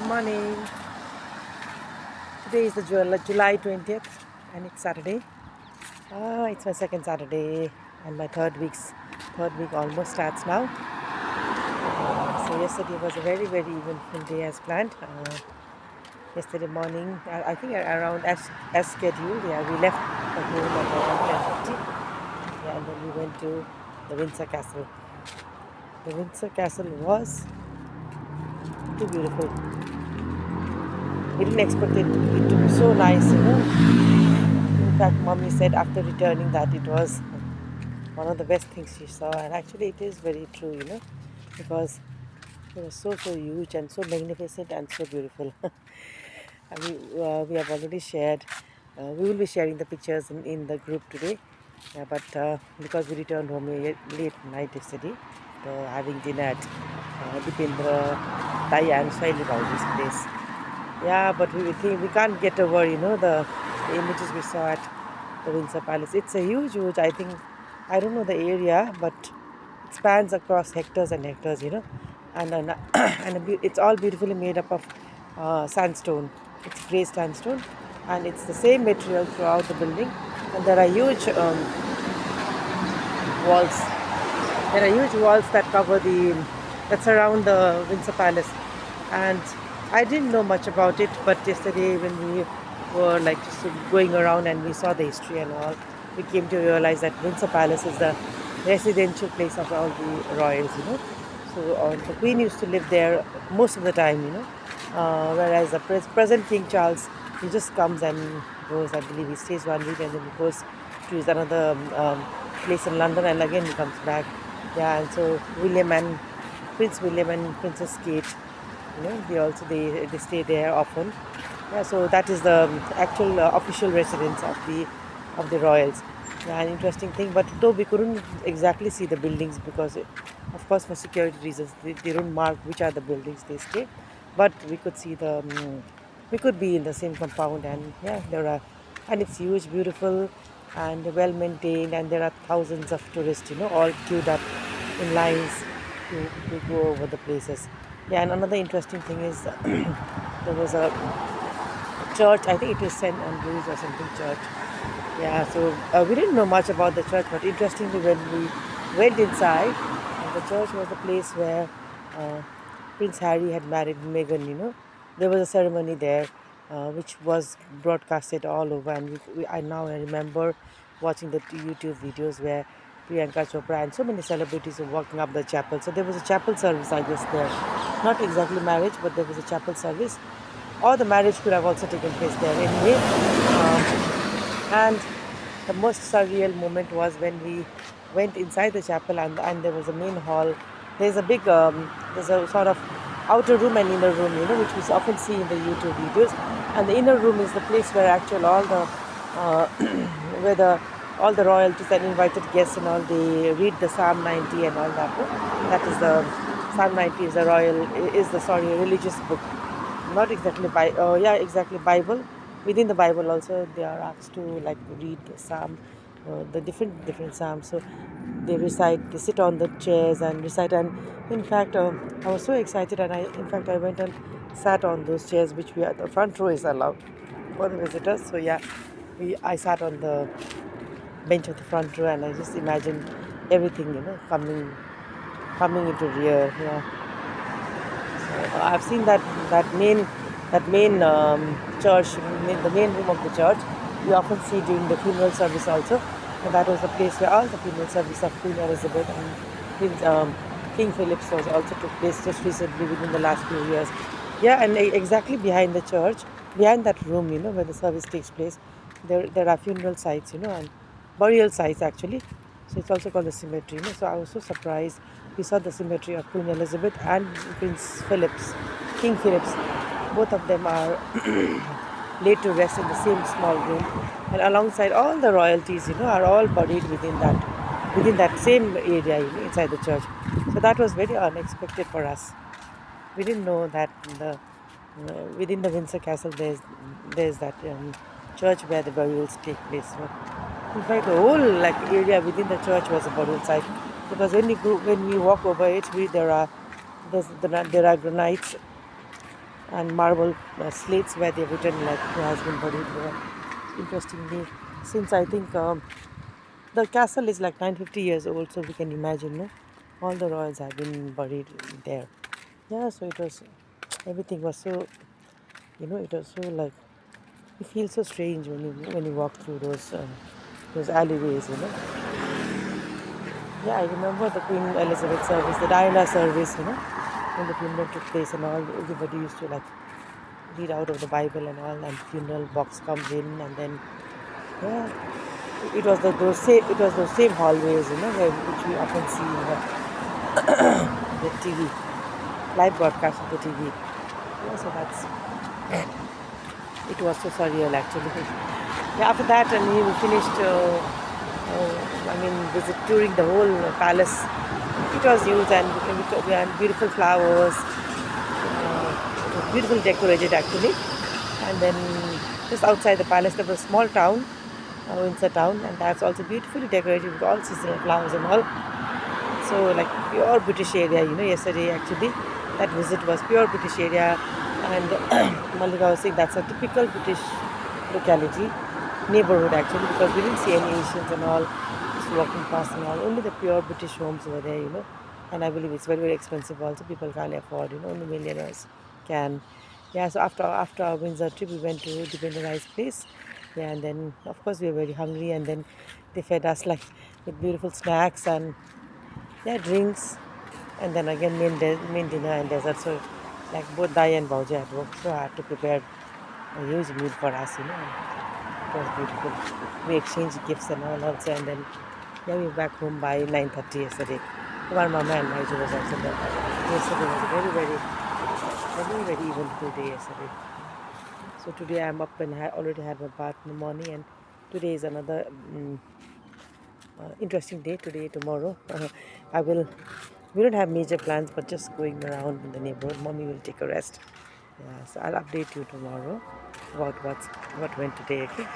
Morning. Today is the July 20th and it's Saturday. It's my second Saturday and my third week almost starts now. So yesterday was a very eventful day as planned. Yesterday morning, I think around as scheduled. Yeah, we left the home at around 10:50. Yeah, and then we went to the Windsor Castle. The Windsor Castle was too beautiful. We didn't expect it to be so nice. In fact, mommy said after returning that it was one of the best things she saw, and actually, it is very true, because it was so huge and so magnificent and so beautiful. And we have already shared, we will be sharing the pictures in the group today. Yeah, but because we returned home late night yesterday, having dinner at Dipendra, Thai and Shaili Baudi's place. Yeah, but we think we can't get over, the images we saw at the Windsor Palace. It's a huge. I think I don't know the area, but it spans across hectares and hectares, and it's all beautifully made up of sandstone. It's grey sandstone, and it's the same material throughout the building. And there are huge walls. There are huge walls that surround the Windsor Palace, and I didn't know much about it. But yesterday, when we were like just going around and we saw the history and all, we came to realize that Windsor Palace is the residential place of all the royals. So the Queen used to live there most of the time. Whereas the present King Charles, he just comes and goes. I believe he stays 1 week and then he goes to his another place in London, and again he comes back. Yeah, and so Prince William and Princess Kate, they stay there often. Yeah, so that is the actual official residence of the royals. Yeah, an interesting thing. But though we couldn't exactly see the buildings because, of course, for security reasons, they don't mark which are the buildings they stay. But we could see we could be in the same compound, and yeah, and it's huge, beautiful, and well maintained, and there are thousands of tourists, all queued up in lines to go over the places. Yeah, and another interesting thing is there was a church. I think it is St. Andrews or something church. Yeah, so we didn't know much about the church, but interestingly, when we went inside, the church was the place where uh, Prince Harry had married Meghan. There was a ceremony there, which was broadcasted all over, and I remember watching the YouTube videos where Priyanka Chopra and so many celebrities were walking up the chapel. So there was a chapel service, I guess, there. Not exactly marriage, but there was a chapel service. Or the marriage could have also taken place there anyway. And the most surreal moment was when we went inside the chapel, and there was a main hall. There's a sort of outer room and inner room, which we often see in the YouTube videos. And the inner room is the place where actual all the uh, where all the royalties and invited guests and all, they read the Psalm 90 and all that. No? That is the Psalm 90 is the religious book, not exactly exactly Bible. Within the Bible also they are asked to like read the Psalm, the different Psalms. So they sit on the chairs and recite. And in fact, I was so excited, and I went and sat on those chairs, which we are the front row is allowed for visitors. So yeah, I sat on the bench of the front row, and I just imagined everything, coming into real. Yeah. I've seen that main church, the main room of the church. We often see during the funeral service also, and that was the place where all the funeral service of Queen Elizabeth and King Philip's was also took place just recently within the last few years. Yeah, and exactly behind the church, behind that room, where the service takes place, there are funeral sites, and burial sites actually. So it's also called the cemetery. So I was so surprised. We saw the cemetery of Queen Elizabeth and Prince Philip's, King Philip's. Both of them are laid to rest in the same small room, and alongside all the royalties, are all buried within that same area, inside the church. So that was very unexpected for us. We didn't know that within the Windsor Castle there's that church where the burials take place. So in fact, the whole like area within the church was a burial site, because when we walk over it, there are granites and marble slates where they've written like who has been buried there. Interestingly, since I think the castle is like 950 years old, so we can imagine, no, all the royals have been buried there. Yeah, so it was everything was so, it was so like you feel so strange when you walk through those alleyways, Yeah, I remember the Queen Elizabeth service, the Diana service, when the funeral took place and all. Everybody used to like read out of the Bible and all, and funeral box comes in, and then yeah, it was it was those same hallways, which we often see in the TV, live broadcast of the TV. Yeah, so that's it was so surreal actually. Yeah, after that, and we finished. Visit touring the whole palace. It was huge and beautiful flowers, it was beautifully decorated actually. And then just outside the palace, there was a small town, Windsor town, and that's also beautifully decorated with all seasonal flowers and all. So like pure British area, yesterday actually that visit was pure British area, and Malika was saying that's a typical British locality, neighborhood actually, because we didn't see any Asians and all just walking past and all. Only the pure British homes were there, and I believe it's very very expensive. Also, people can't afford, only millionaires can. Yeah, so after our Windsor trip, we went to the Rice place. Yeah, and then of course we were very hungry, and then they fed us like with beautiful snacks and yeah, drinks, and then again main dinner and dessert. So like both Dai and Bauja at work, so I had to prepare a huge meal for us, and it was beautiful. We exchanged gifts and all also, and then yeah, we were back home by 9:30 yesterday. Our mama and Maiju was also there. Yesterday was a very eventful day yesterday. So today I'm up and I already had my bath in the morning, and today is another interesting day today, tomorrow. I will. We don't have major plans, but just going around in the neighborhood. Mommy will take a rest. Yeah, so I'll update you tomorrow about what went today. Okay.